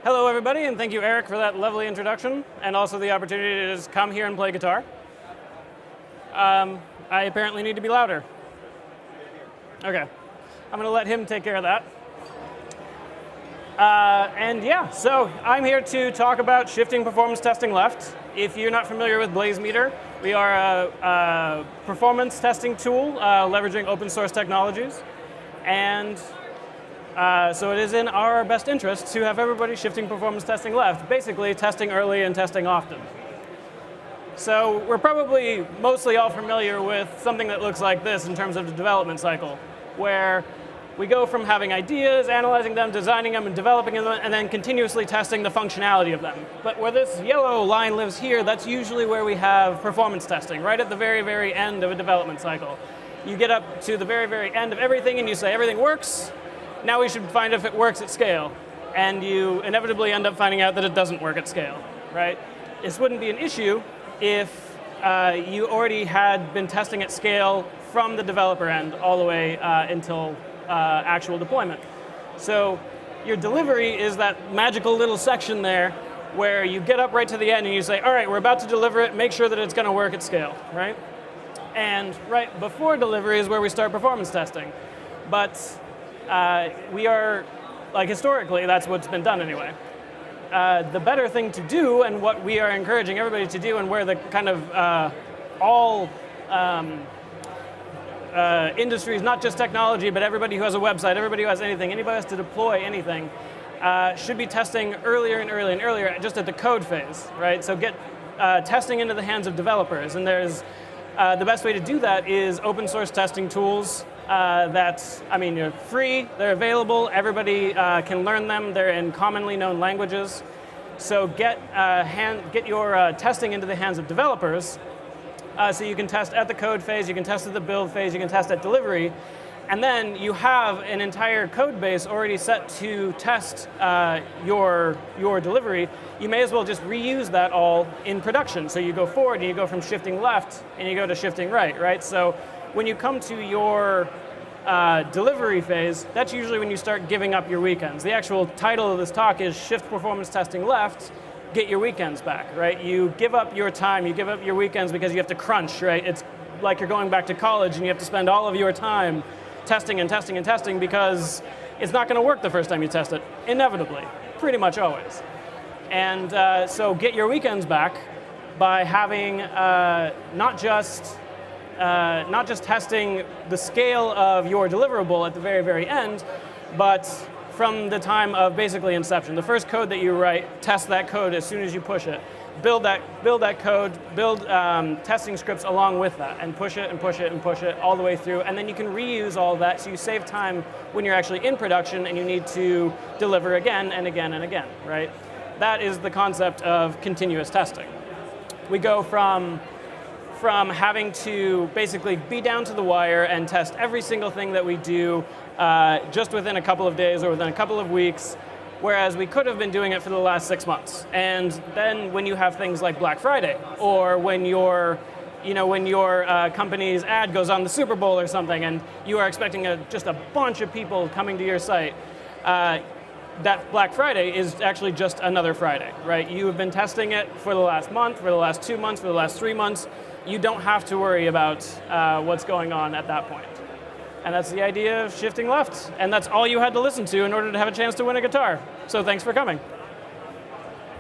Hello, everybody, and thank you, Eric, for that lovely introduction, and also the opportunity to just come here and play guitar. I apparently need to be louder. Okay, I'm going to let him take care of that. So I'm here to talk about shifting performance testing left. If you're not familiar with BlazeMeter, we are a performance testing tool leveraging open source technologies. And so it is in our best interest to have everybody shifting performance testing left, basically testing early and testing often. So we're probably mostly all familiar with something that looks like this in terms of the development cycle, where we go from having ideas, analyzing them, designing them, and developing them, and then continuously testing the functionality of them. But where this yellow line lives here, that's usually where we have performance testing, right at the very, very end of a development cycle. You get up to the very, very end of everything, and you say, everything works. Now we should find if it works at scale. And you inevitably end up finding out that it doesn't work at scale, right? This wouldn't be an issue if you already had been testing at scale from the developer end all the way until actual deployment. So your delivery is that magical little section there where you get up right to the end and you say, all right, we're about to deliver it, make sure that it's going to work at scale, right? And right before delivery is where we start performance testing. But we are, like historically, that's what's been done anyway. The better thing to do, and what we are encouraging everybody to do, and where the kind of all industries, not just technology, but everybody who has a website, everybody who has anything, anybody who has to deploy anything, should be testing earlier and earlier and earlier, just at the code phase, right? So get testing into the hands of developers, and there's the best way to do that is open source testing tools. They're free, they're available, everybody can learn them, they're in commonly known languages. So get your testing into the hands of developers, so you can test at the code phase, you can test at the build phase, you can test at delivery, and then you have an entire code base already set to test your delivery. You may as well just reuse that all in production. So you go forward and you go from shifting left and you go to shifting right? So when you come to your delivery phase, that's usually when you start giving up your weekends. The actual title of this talk is Shift Performance Testing Left, Get Your Weekends Back, right? You give up your time, you give up your weekends because you have to crunch, right? It's like you're going back to college and you have to spend all of your time testing and testing and testing because it's not going to work the first time you test it, inevitably, pretty much always. And so get your weekends back by having not just testing the scale of your deliverable at the very, very end, but from the time of basically inception. The first code that you write, test that code as soon as you push it. Build that code, build testing scripts along with that, and push it and push it and push it all the way through, and then you can reuse all of that so you save time when you're actually in production and you need to deliver again and again and again, right? That is the concept of continuous testing. We go from having to basically be down to the wire and test every single thing that we do just within a couple of days or within a couple of weeks, whereas we could have been doing it for the last 6 months. And then when you have things like Black Friday, or when your company's ad goes on the Super Bowl or something, and you are expecting just a bunch of people coming to your site, that Black Friday is actually just another Friday, right? You have been testing it for the last month, for the last 2 months, for the last 3 months. You don't have to worry about what's going on at that point. And that's the idea of shifting left. And that's all you had to listen to in order to have a chance to win a guitar. So thanks for coming.